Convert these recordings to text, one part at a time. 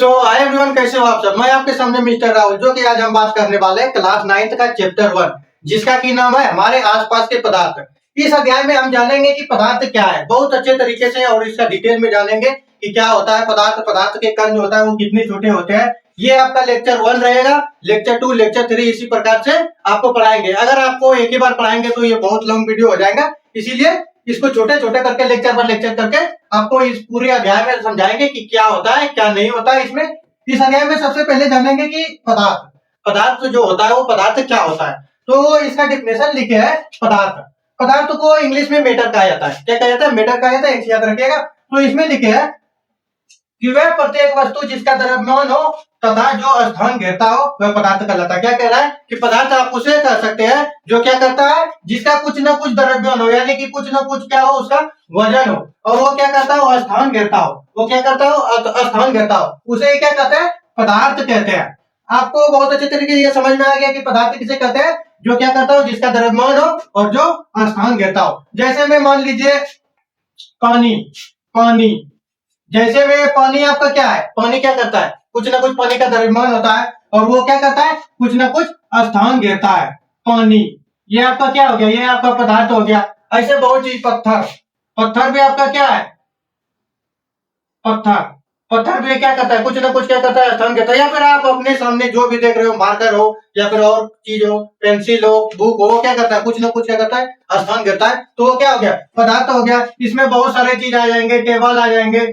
Hi everyone, कैसे हो आप सब। मैं आपके सामने मिस्टर राहुल, जो कि आज हम बात करने वाले हैं क्लास 9th का चैप्टर 1, जिसका की नाम है हमारे आसपास के पदार्थ। इस अध्याय में हम जानेंगे कि पदार्थ क्या है बहुत अच्छे तरीके से, और इसका डिटेल में जानेंगे कि क्या होता है पदार्थ, पदार्थ के कण जो होता है वो कितने छोटे होते हैं। ये आपका लेक्चर 1 रहेगा। लेक्चर 2, लेक्चर 3 इसी प्रकार से आपको पढ़ाएंगे। अगर आपको एक ही बार पढ़ाएंगे तो ये बहुत लंबी वीडियो हो जाएगा, इसीलिए इसको छोटे छोटे करके लेक्चर पर लेक्चर करके आपको इस पूरे अध्याय में समझाएंगे कि क्या होता है क्या नहीं होता है इसमें। इस अध्याय में सबसे पहले जानेंगे कि पदार्थ, पदार्थ जो होता है वो पदार्थ क्या होता है। तो इसका डिफिनेशन लिखे है पदार्थ। पदार्थ को इंग्लिश में मैटर कहा जाता है। क्या कहा जाता है? मैटर कहा जाता है, याद रखिएगा। तो इसमें लिखे है कि वह प्रत्येक वस्तु जिसका द्रव्यमान हो तथा जो स्थान घेरता हो वह पदार्थ कहलाता है। क्या कह रहा है कि पदार्थ आप उसे कह सकते हैं जो क्या करता है, जिसका कुछ ना कुछ द्रव्यमान हो, यानी कि कुछ ना कुछ क्या हो, उसका वजन हो, और वो क्या करता है, वो स्थान घेरता हो। वो क्या करता हो, स्थान घेरता हो, उसे क्या कहते हैं, पदार्थ कहते हैं। आपको बहुत अच्छे तरीके से ये समझ में आ गया कि पदार्थ किसे कहते हैं, जो क्या करता हो, जिसका द्रव्यमान हो और जो स्थान घेरता हो। जैसे में मान लीजिए पानी, पानी जैसे में पानी आपका क्या है, पानी क्या करता है, कुछ ना कुछ पानी का द्रव्यमान होता है, और वो क्या करता है, कुछ ना कुछ स्थान घेरता है। पानी ये आपका क्या हो गया, ये आपका पदार्थ हो गया। ऐसे बहुत चीज, पत्थर, पत्थर भी आपका क्या है, पत्थर, पत्थर भी क्या करता है, कुछ ना कुछ क्या करता है, स्थान घेरता है। या फिर आप अपने सामने जो भी देख रहे हो, मार्कर हो या फिर और चीज हो, पेंसिल हो, बुक हो, क्या करता है, कुछ ना कुछ क्या करता है, स्थान घेरता है। तो वो क्या हो गया, पदार्थ हो गया। इसमें बहुत सारे चीज आ जाएंगे, टेबल आ जाएंगे,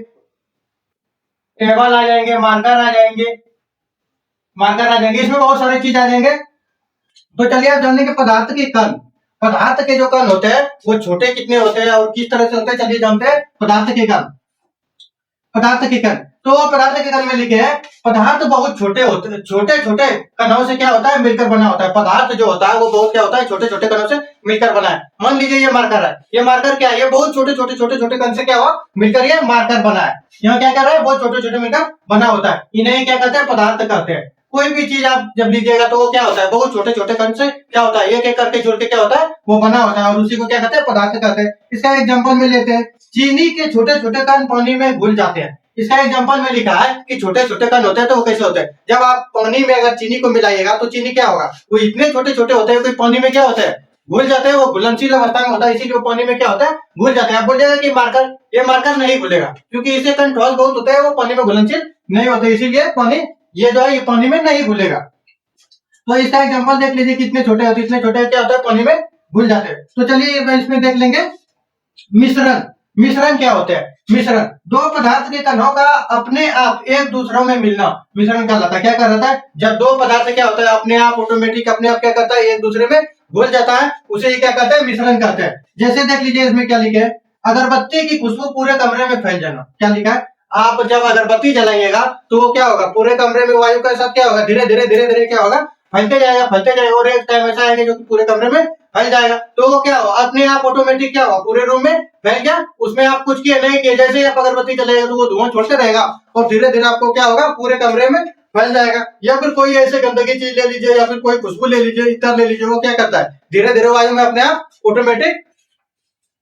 टेबल आ जाएंगे, मार्कर आ जाएंगे, मार्कर आ जाएंगे, इसमें बहुत सारी चीज आ जाएंगे। तो चलिए आप जानेंगे पदार्थ के कण। पदार्थ के जो कण होते हैं वो छोटे कितने होते हैं और किस तरह से होते हैं, चलिए जानते हैं पदार्थ के कण। पदार्थ के कण, तो पदार्थ के कण में लिखे हैं पदार्थ बहुत छोटे होते हैं, छोटे छोटे कणों से क्या होता है, मिलकर बना होता है। पदार्थ जो होता है वो बहुत क्या होता है, छोटे छोटे कणों से मिलकर बना है। मान लीजिए ये मार्कर है, ये मार्कर क्या है, ये बहुत छोटे छोटे छोटे छोटे कण से क्या हुआ, मिलकर ये मार्कर बना है। यहाँ क्या कर रहा है, बहुत छोटे छोटे मिलकर बना होता है। इन्हें क्या कहते हैं, पदार्थ कहते हैं। कोई भी चीज आप जब लीजिएगा तो वो क्या होता है, बहुत छोटे छोटे कण से क्या होता है, एक एक करके जोड़ के क्या होता है, वो बना होता है, और उसी को क्या कहते हैं, पदार्थ कहते हैं। इसका एग्जाम्पल में लेते हैं, चीनी के छोटे छोटे कण पानी में घुल जाते हैं। इसका एग्जांपल में लिखा है कि छोटे छोटे कण होते हैं, तो वो कैसे होते हैं, जब आप पानी में अगर चीनी को मिलाइएगा तो चीनी क्या होगा, वो इतने छोटे छोटे होते हैं कि पानी में क्या होते हैं, घुल जाते हैं। वो घुलनशील अवस्था में होता है, इसीलिए वो पानी में क्या होता है, घुल जाते हैं। आप बोलिएगा कि मार्कर, ये मार्कर नहीं घुलेगा, क्योंकि इसे कण ठोस बहुत होते हैं, वो पानी में घुलनशील नहीं होते, इसीलिए पानी ये जो है ये पानी में नहीं घुलेगा। तो इसका एग्जाम्पल देख लीजिए, कितने छोटे होते हैं, इतने छोटे क्या होता है, पानी में घुल जाते हैं। तो चलिए इसमें देख लेंगे मिश्रण। मिश्रण क्या होते हैं, मिश्रण दो पदार्थ के कणों का अपने आप एक दूसरों में मिलना मिश्रण कहलाता है। क्या कहलाता है, जब दो पदार्थ क्या होता है, अपने आप ऑटोमेटिक अपने आप क्या करता है, एक दूसरे में घुल जाता है, उसे क्या कहते हैं, मिश्रण कहते हैं। जैसे देख लीजिए इसमें क्या लिखे है, अगरबत्ती की खुशबू पूरे कमरे में फैल जाना। क्या लिखा है, आप जब अगरबत्ती जलाइएगा तो वो क्या होगा, पूरे कमरे में वायु के साथ क्या होगा, धीरे धीरे धीरे धीरे क्या होगा, फैलते जाएगा, फैलते जाएगा, और एक टाइम ऐसा आएगा जो कि पूरे कमरे में फैल जाएगा। तो वो क्या होगा, अपने आप ऑटोमेटिक क्या होगा, पूरे रूम में फैल गया। उसमें आप कुछ किए नहीं किए, जैसे ही आप अगरबत्ती चलेगा तो वो धुआं छोड़ते रहेगा, और धीरे धीरे आपको क्या होगा, पूरे कमरे में फैल जाएगा। या फिर कोई ऐसे गंदगी चीज ले लीजिए, या फिर कोई खुशबू ले लीजिए, इतर ले लीजिए, वो क्या करता है, धीरे धीरे वायु में अपने आप ऑटोमेटिक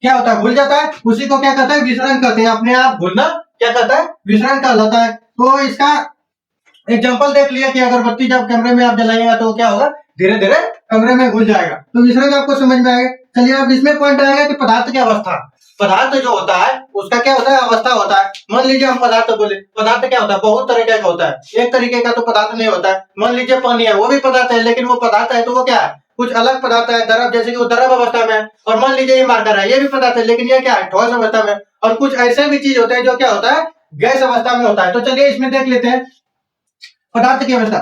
क्या होता है, घुल जाता है। उसी को क्या कहते हैं, विसरण कहते हैं। अपने आप घुलना क्या कहता है, विसरण कहलाता है। तो इसका एग्जाम्पल देख लिया कि अगरबत्ती जब कमरे में आप जलाइएगा तो क्या होगा, धीरे धीरे कमरे में घुल जाएगा। तो मिश्रण आपको समझ में आएगा। चलिए अब इसमें पॉइंट आएगा कि पदार्थ की अवस्था। पदार्थ जो होता है उसका क्या होता है, अवस्था होता है। मान लीजिए हम पदार्थ बोले, पदार्थ क्या होता है, बहुत तरीके का होता है, एक तरीके का तो पदार्थ नहीं होता है। मान लीजिए पानी है, वो भी पदार्थ है, लेकिन वो पदार्थ है तो वो क्या है, कुछ अलग पदार्थ है। द्रव, जैसे कि वो द्रव अवस्था में है। और मान लीजिए ये मार्कर है, ये भी पदार्थ है, लेकिन ये क्या है, ठोस अवस्था में। और कुछ ऐसे भी चीज होते हैं जो क्या होता है, गैस अवस्था में होता है। तो चलिए इसमें देख लेते हैं पदार्थ की अवस्था।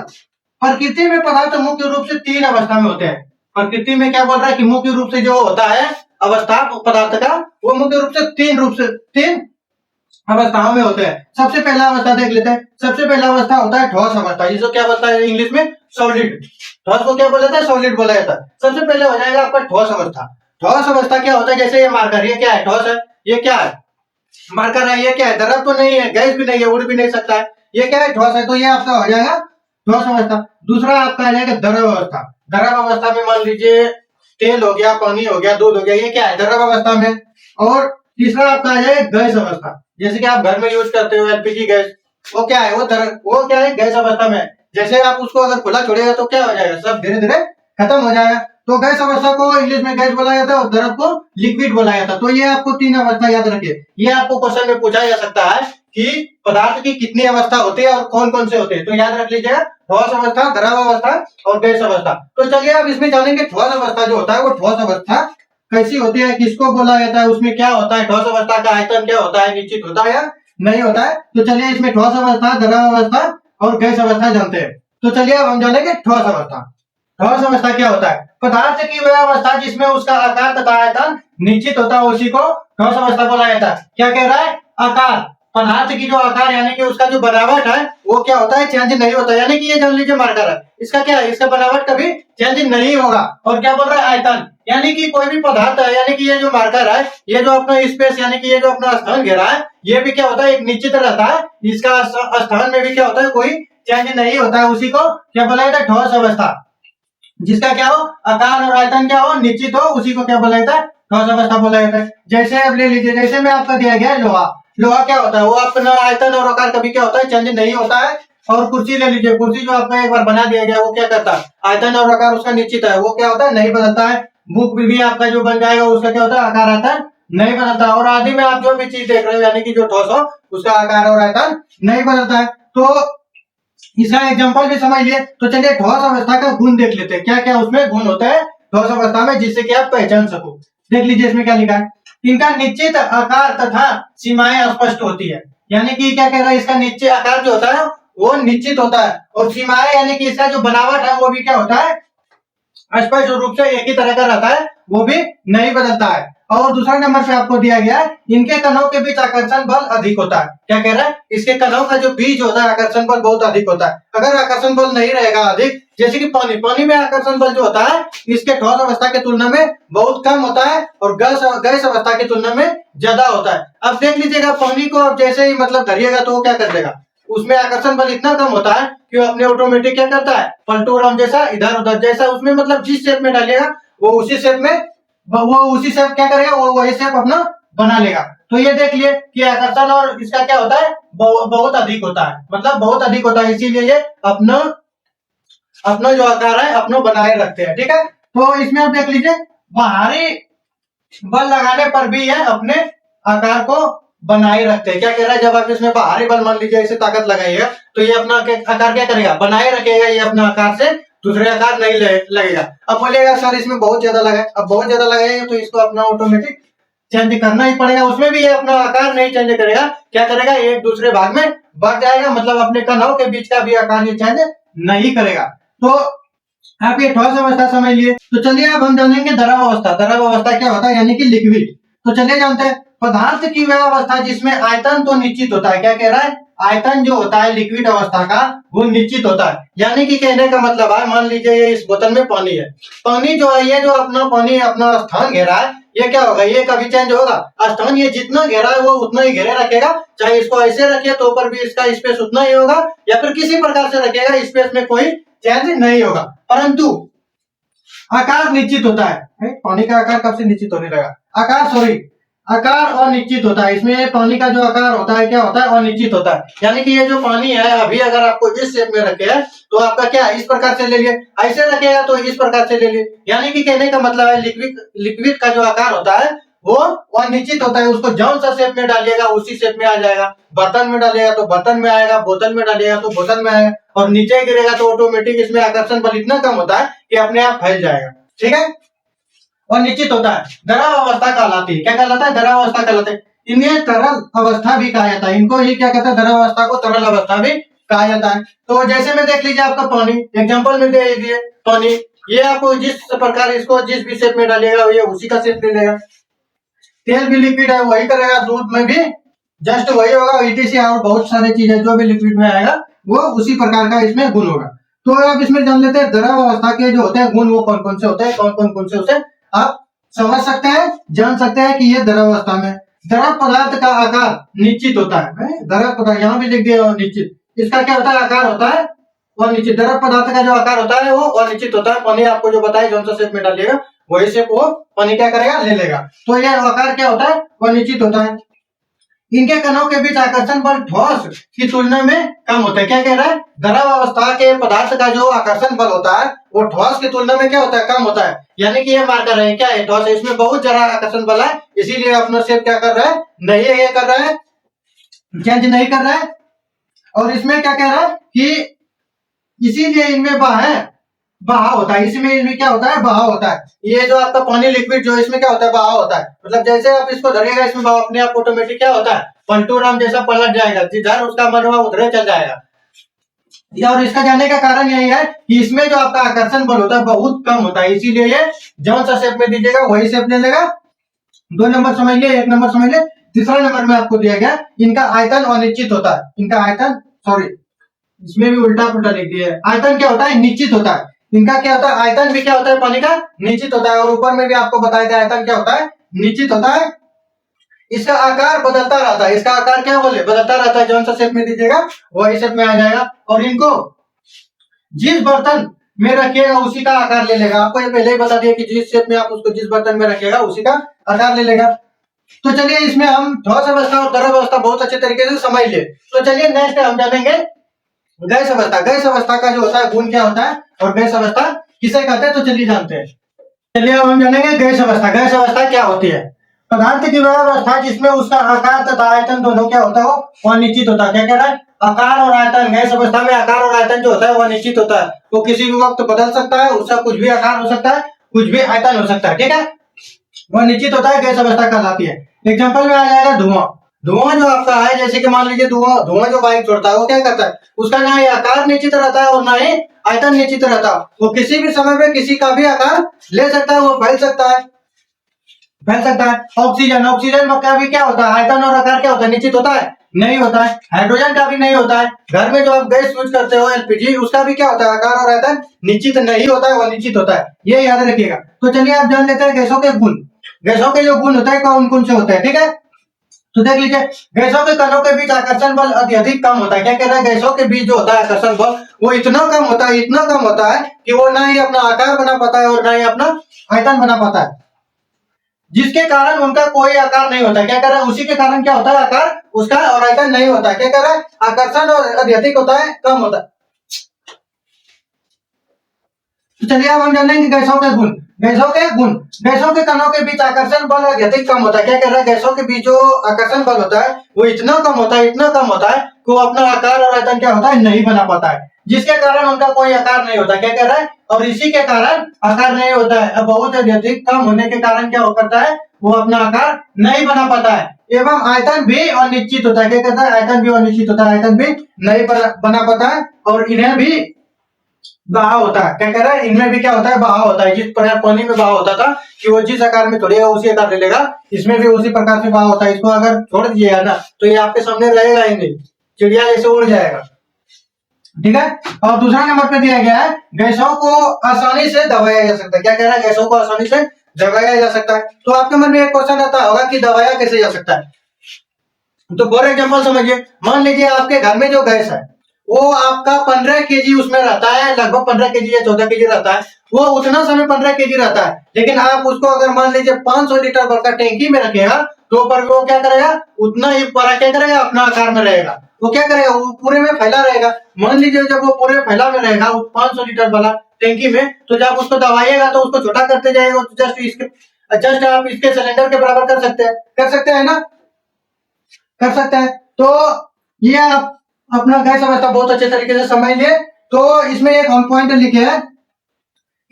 प्रकृति में पदार्थ मुख्य रूप से 3 अवस्था में होते हैं। प्रकृति में क्या बोल रहा है कि मुख्य रूप से जो होता है अवस्था पदार्थ का, वो मुख्य रूप से 3 अवस्थाओं में होते हैं। सबसे पहला अवस्था देख लेते हैं। सबसे पहला अवस्था होता है ठोस अवस्था, जिसको क्या बोलता है इंग्लिश में, सॉलिड। ठोस को क्या बोला जाता है, सॉलिड बोला जाता है। सबसे पहले हो जाएगा आपका ठोस अवस्था। ठोस अवस्था क्या होता है, जैसे ये मार्कर, ये क्या है, ठोस है, ये क्या है, मार्कर है, ये क्या है, द्रव तो नहीं है, गैस भी नहीं है, उड़ भी नहीं सकता है, ये क्या है, ठोस है। तो ये आपका हो जाएगा ठोस अवस्था। दूसरा आपका आ जाएगा द्रव अवस्था। द्रव अवस्था में मान लीजिए तेल हो गया, पानी हो गया, दूध हो गया, ये क्या है, द्रव अवस्था में। और तीसरा आपका आ जाएगा गैस अवस्था, जैसे कि आप घर में यूज करते हो एलपीजी गैस, वो क्या है, वो क्या है, गैस अवस्था में है। जैसे आप उसको अगर खुला छोड़ेगा तो क्या हो जाएगा, सब धीरे धीरे खत्म हो जाएगा। तो गैस अवस्था को इंग्लिश में गैस बोला जाता है और द्रव को लिक्विड बोला जाता है। तो ये आपको तीन अवस्था याद रखिए। ये आपको क्वेश्चन में पूछा जा सकता है कि पदार्थ की कितनी अवस्था होती है और कौन कौन से होते हैं। तो याद रख लीजिएगा, ठोस अवस्था, द्रव अवस्था और गैस अवस्था। तो चलिए अब इसमें जानेंगे ठोस अवस्था जो होता है वो ठोस अवस्था कैसी होती है, किसको बोला जाता है, उसमें क्या होता है, ठोस अवस्था का आयतन क्या होता है, निश्चित होता है या नहीं होता है। तो चलिए इसमें ठोस अवस्था, द्रव अवस्था और गैस अवस्था जानते हैं। तो चलिए अब हम जानेंगे ठोस अवस्था। ठोस अवस्था क्या होता है, पदार्थ की वह अवस्था जिसमें उसका आकार तथा आयतन निश्चित होता है उसी को ठोस अवस्था बोला जाता है। क्या कह रहा है, आकार, पदार्थ की जो आकार यानी कि उसका जो बनावट है वो क्या होता है, चेंज नहीं होता। यानी कि ये जान लीजिए मार्कर है, इसका क्या है, इसका बनावट कभी चेंज नहीं होगा। और क्या बोल रहा है, आयतन, यानी कि कोई भी पदार्थ है, यानी कि ये जो मार्कर है, ये जो अपना स्पेस यानी कि ये जो अपना स्थान घेरा है, ये भी क्या होता है, एक निश्चित रहता है। इसका स्थान में भी क्या होता है, कोई चेंज नहीं होता है। उसी को क्या बोला जाता है, ठोस अवस्था। जिसका क्या हो, आकार और आयतन क्या हो, निश्चित हो, उसी को क्या बोला जाता है, ठोस अवस्था बोला जाता है। जैसे अब ले लीजिए, जैसे में आपका दिया गया है लोहा। लोहा क्या होता है, वो अपना आयतन और आकार कभी क्या होता है, चेंज नहीं होता है। और कुर्सी ले लीजिए, कुर्सी जो आपका एक बार बना दिया गया वो क्या करता है, आयतन और आकार उसका निश्चित है, वो क्या होता है, नहीं बदलता है। बुक भी आपका जो बन जाएगा उसका क्या होता है, आकार आयतन नहीं बदलता। और आदि में आप जो भी चीज देख रहे हो यानी कि जो ठोस हो उसका आकार और आयतन नहीं बदलता है। तो इसका एग्जांपल भी समझ लिए। तो चलिए ठोस अवस्था का गुण देख लेते हैं, क्या क्या उसमें गुण होता है ठोस अवस्था में, जिससे कि आप पहचान सको। देख लीजिए इसमें क्या लिखा है, इनका निश्चित आकार तथा सीमाएं स्पष्ट होती है। यानी कि क्या कह रहा है, इसका निश्चित आकार जो होता है वो निश्चित होता है, और सीमाएं यानी कि इसका जो बनावट है वो भी क्या होता है, स्पष्ट रूप से एक ही तरह का रहता है, वो भी नहीं बदलता है। और दूसरा नंबर पे आपको दिया गया है, इनके कणों के बीच आकर्षण बल अधिक होता है। क्या कह रहा है, इसके कणों का जो बीज होता है आकर्षण बल बहुत अधिक होता है। अगर आकर्षण बल नहीं रहेगा अधिक, जैसे कि पानी में आकर्षण बल जो होता है इसके ठोस अवस्था की तुलना में बहुत कम होता है, और गैस अवस्था की तुलना में ज्यादा होता है। अब देख लीजिएगा, पानी को अब जैसे ही मतलब धरिएगा तो वो क्या कर देगा, उसमें आकर्षण बल इतना कम होता है कि वो अपने ऑटोमेटिक क्या करता है, पलटूराम जैसा इधर उधर जैसा उसमें मतलब जिस शेप में डालिएगा वो उसी शेप में, वो उसी शेप क्या करेगा, वो वही शेप अपना बना लेगा। तो ये देख लिए कि आकर्षण और इसका क्या होता है, बहुत अधिक होता है, मतलब बहुत अधिक होता है, इसीलिए ये अपना अपना जो आकार है अपना बनाए रखते हैं। ठीक है, तो इसमें आप देख लीजिए, बाहरी बल लगाने पर भी ये अपने आकार को बनाए रखते हैं। क्या कह रहा है, जब आप इसमें बाहरी बल मान लीजिए इसे ताकत लगाइएगा तो ये अपना आकार क्या करेगा, बनाए रखेगा, ये अपना आकार से दूसरे आकार नहीं लगेगा। अब बोलिएगा सर इसमें बहुत ज्यादा लगा, अब बहुत ज्यादा लगाएगा तो इसको अपना ऑटोमेटिक चेंज करना ही पड़ेगा। उसमें भी ये अपना आकार नहीं चेंज करेगा, क्या करेगा, एक दूसरे भाग में बढ़ जाएगा, मतलब अपने कणों के बीच का भी आकार ये चेंज नहीं करेगा। तो आप ये ठोस अवस्था समझ लिए। तो चलिए अब हम जानेंगे द्रव अवस्था। द्रव अवस्था क्या होता है, यानी कि लिक्विड। तो चलिए जानते हैं, पदार्थ की वह अवस्था जिसमें आयतन तो निश्चित होता है। क्या कह रहा है, आयतन जो होता है लिक्विड अवस्था का वो निश्चित होता है। यानी कि कहने का मतलब है, मान लीजिए ये इस बोतल में पानी है, पानी जो है ये जो अपना पानी अपना स्थान घेरा है, ये क्या होगा, ये कभी चेंज होगा, स्थान ये जितना घेरा है वो उतना ही घेरे रखेगा। चाहे इसको ऐसे रखिए तो ऊपर भी इसका स्पेस उतना ही होगा, या फिर किसी प्रकार से रखेगा, स्पेस में कोई चेंज नहीं होगा। परंतु आकार निश्चित होता है। पानी का आकार कब से निश्चित होने लगा, आकार अनिश्चित होता है। इसमें पानी का जो आकार होता है क्या होता है, अनिश्चित होता है। यानी कि ये जो पानी है अभी अगर आपको इस शेप में रखे है तो आपका क्या इस प्रकार से ले लिए, ऐसे रखेगा तो इस प्रकार से ले लिए। यानी कि कहने का मतलब है लिक्विड का जो आकार होता है वो अनिश्चित होता है। उसको जौन सा शेप में डालिएगा उसी शेप में आ जाएगा, बर्तन में डालिएगा तो बर्तन में आएगा, बोतल में डालिएगा तो बोतल में आएगा, और नीचे गिरेगा तो ऑटोमेटिक इसमें आकर्षण बल इतना कम होता है कि अपने आप फैल जाएगा। ठीक है, और निश्चित होता है। द्रव अवस्था कहलाती है, क्या कहलाता है, द्रव अवस्था कहलाते हैं। इन्हें तरल अवस्था भी कहा जाता है, इनको ही क्या कहता है, द्रव अवस्था को तरल अवस्था भी कहा जाता है। तो जैसे में देख लीजिए आपका पानी, एग्जांपल में दे दीजिए पानी, ये आपको जिस प्रकार इसको जिस भी शेप में डालिएगा ये उसी का शेप ले लेगा। तेल भी लिक्विड है वही करेगा, दूध में भी जस्ट वही होगा, ईटीसी और बहुत सारी चीजें जो भी लिक्विड में आएगा वो उसी प्रकार का इसमें गुण होगा। तो अब इसमें जान लेते हैं द्रव अवस्था के जो होते हैं गुण वो कौन कौन से होते हैं, कौन कौन से उसे आप समझ सकते हैं, जान सकते हैं कि ये द्रव अवस्था में द्रव पदार्थ का आकार निश्चित होता है। द्रव पदार्थ यहाँ भी लिख दिया निश्चित, इसका क्या होता है, आकार होता है और निश्चित। द्रव पदार्थ का जो आकार होता है वो अनिश्चित होता है। पानी आपको जो बताया जौन सा शेप में डालिएगा वही शेप वो पानी क्या करेगा, ले लेगा। तो ये आकार क्या होता है, वो निश्चित होता है। इनके कणों के बीच आकर्षण बल ठोस की तुलना में कम होता है। क्या कह रहा है? द्रव अवस्था के पदार्थ का जो आकर्षण बल होता है वो ठोस की तुलना में क्या होता है? कम होता है। यानी कि ये मार्कर है, क्या है? ठोस है, इसमें बहुत ज्यादा आकर्षण बल है, इसीलिए अपना शेप क्या कर रहा है? नहीं ये कर रहा है, चेंज नहीं कर रहा है। और इसमें क्या कह रहा है कि इसीलिए इनमें बहाव होता है, इसमें क्या होता है? बहाव होता है। ये जो आपका पानी लिक्विड जो इसमें क्या होता है? बहाव होता है। मतलब जैसे आप इसको धरिएगा इसमें बहाव अपने आप ऑटोमेटिक क्या होता है? पलटूराम जैसा पलट जाएगा, जिधर उसका मन हुआ उधर चल जाएगा। और इसका जाने का कारण यही है कि इसमें जो आपका आकर्षण बल होता है बहुत कम होता है, इसीलिए ये जौन सा शेप में दीजिएगा वही शेप ले लेगा। 2 नंबर समझ लिए, 1 नंबर समझ लिए। तीसरा नंबर में आपको दिया गया इनका आयतन अनिश्चित होता है। इनका आयतन, सॉरी इसमें भी उल्टा पुल्टा लिख दिया है। आयतन क्या होता है? निश्चित होता है। इनका क्या होता है? आयतन भी क्या होता है? पानी का निश्चित होता है। और ऊपर में भी आपको बताया था आयतन क्या होता है? निश्चित होता है। इसका आकार बदलता रहता है। इसका आकार क्या बोले? बदलता रहता है। जौन सा शेप में दीजिएगा वही शेप में आ जाएगा। और इनको जिस बर्तन में रखिएगा उसी का आकार ले लेगा। आपको ये पहले ही बता दिया कि जिस शेप में आप उसको जिस बर्तन में रखिएगा उसी का आकार ले लेगा। तो चलिए इसमें हम ठोस अवस्था और द्रव अवस्था बहुत अच्छे तरीके से समझ लिए। तो चलिए नेक्स्ट हम जानेंगे गैस अवस्था। गैस अवस्था का जो होता है गुण क्या होता है और गैस अवस्था किसे कहते हैं, तो चलिए जानते हैं। चलिए अब हम जानेंगे गैस अवस्था। गैस अवस्था क्या होती है? पदार्थ की वह अवस्था जिसमें उसका आकार तथा आयतन दोनों क्या होता है? वो अनिश्चित होता है। क्या कह रहा है? आकार और आयतन। गैस अवस्था में आकार और आयतन जो होता है वो अनिश्चित होता है। वो किसी भी वक्त बदल सकता है, उसका कुछ भी आकार हो सकता है, कुछ भी आयतन हो सकता है। ठीक है, वो निश्चित होता है, गैस अवस्था कहलाती है। एग्जाम्पल में आ जाएगा धुआं। धुआं जो आपका है, जैसे कि मान लीजिए धुआं जो बाइक छोड़ता है वो क्या करता है? उसका ना ही आकार निश्चित रहता है और ना ही आयतन निश्चित रहता है। वो किसी भी समय में किसी का भी आकार ले सकता है, वो फैल सकता है, फैल सकता है। ऑक्सीजन, ऑक्सीजन का भी क्या होता है? आयतन और आकार क्या होता है? निश्चित होता है? नहीं होता है। हाइड्रोजन का भी नहीं होता है। घर में जो आप गैस यूज करते हो एलपीजी, उसका भी क्या होता है? आकार और आयतन निश्चित नहीं होता है, वो अनिश्चित होता है। ये याद रखिएगा। तो चलिए आप जान लेते हैं गैसों के गुण। गैसों के जो गुण होता है कौन कौन से होते हैं? ठीक है, तो देख लीजिए। गैसों के कणों के बीच आकर्षण बल अत्यधिक कम होता है। क्या कह रहा है? गैसों के बीच जो होता है आकर्षण बल वो इतना कम होता है, इतना कम होता है कि वो ना ही अपना आकार बना पाता है और ना ही अपना आयतन बना पाता है, जिसके कारण उनका कोई आकार नहीं होता। क्या कह रहा है? उसी के कारण क्या होता है? आकार उसका और आयतन नहीं होता है। क्या कह रहा है? आकर्षण और अत्यधिक होता है, कम होता है। तो चलिए अब हम जानेंगे गैसों के गुण। गैसों के गुण, गैसों के कणों के बीच आकर्षण बल अत्यधिक कम होता है। क्या कह रहा है? गैसों के बीच जो आकर्षण बल होता है वो इतना कम होता है, इतना कम होता है कि वो अपना आकार और आयतन क्या होता है? नहीं बना पाता है, जिसके कारण उनका कोई आकार नहीं होता। क्या कह रहा है? और इसी के कारण आकार नहीं होता है। अब बहुत अत्यधिक कम होने के कारण क्या करता है? वो अपना आकार नहीं बना पाता है। एवं आयतन भी अनिश्चित होता है। क्या कहता है? आयतन भी अनिश्चित होता है, आयतन भी नहीं बना पाता है। और इन्हें भी बहाव होता है। क्या कह रहा है? इनमें भी क्या होता है? बहाव होता है। जिस प्रकार पानी में बहाव होता था कि वो जिस आकार में तोड़ेगा उसी आकार ले लेगा, इसमें भी उसी प्रकार से बहाव होता है। इसको अगर छोड़ दीजिएगा ना तो ये आपके सामने रहेगा ही नहीं, चिड़िया जैसे उड़ जाएगा। ठीक है, और दूसरा नंबर पे दिया गया है गैसों को आसानी से दबाया जा सकता है। क्या कह रहा है? गैसों को आसानी से दबाया जा सकता है। तो आपके मन में एक क्वेश्चन आता होगा कि दबाया कैसे जा सकता है? तो फॉर एग्जाम्पल समझिए, मान लीजिए आपके घर में जो गैस है वो आपका 15 केजी उसमें रहता है, लगभग 15 केजी या 14 केजी रहता है। वो उतना समय 15 केजी रहता है, लेकिन आप उसको अगर मान लीजिए 500 लीटर भर का टैंकी में रखिएगा तो पर वो क्या करेगा? उतना ही बड़ा क्या करेगा? अपना आकार में रहेगा। वो क्या करेगा? वो पूरे में फैला रहेगा। मान लीजिए जब वो पूरे फैला में रहेगा 500 लीटर वाला टैंकी में, तो जब उसको दबाइएगा तो उसको छोटा करते जाएगा। जस्ट आप इसके सिलेंडर के बराबर कर सकते हैं ना? कर सकते हैं। तो ये आप अपना गैस अवस्था बहुत अच्छे तरीके से समझ लिए। तो इसमें एक हम पॉइंट लिखे हैं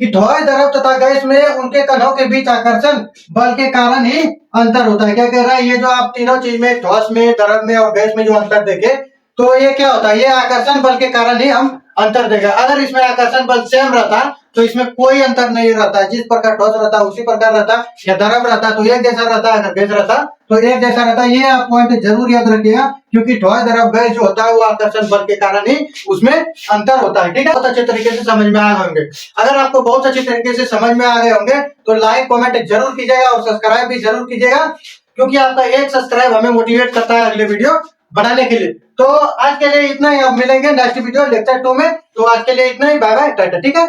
कि ठोस द्रव तथा गैस में उनके कणों के बीच आकर्षण बल के कारण ही अंतर होता है। क्या कह रहा है? ये जो आप तीनों चीज में, ठोस में, द्रव में और गैस में जो अंतर देखे, तो ये क्या होता है? ये आकर्षण बल के कारण ही हम अंतर देगा। अगर इसमें आकर्षण बल सेम रहता तो इसमें कोई अंतर नहीं रहता। जिस प्रकार ठोस रहता उसी प्रकार रहता, या द्रव रहता तो एक जैसा रहता, अगर गैस रहता तो एक जैसा रहता। ये आप पॉइंट जरूर याद रखिएगा, क्योंकि ठोस द्रव गैस जो होता है वो आकर्षण बल के कारण ही उसमें अंतर होता है। ठीक है, बहुत अच्छे तरीके से समझ में आ गए होंगे। अगर आपको बहुत अच्छे तरीके से समझ में आ गए होंगे तो लाइक कमेंट जरूर कीजिएगा और सब्सक्राइब भी जरूर कीजिएगा, क्योंकि आपका एक सब्सक्राइब हमें मोटिवेट करता है अगले वीडियो बनाने के लिए। तो आज के लिए इतना ही, अब मिलेंगे नेक्स्ट वीडियो लेक्चर 2 में। तो आज के लिए इतना ही, बाय बाय, टाटा। ठीक है।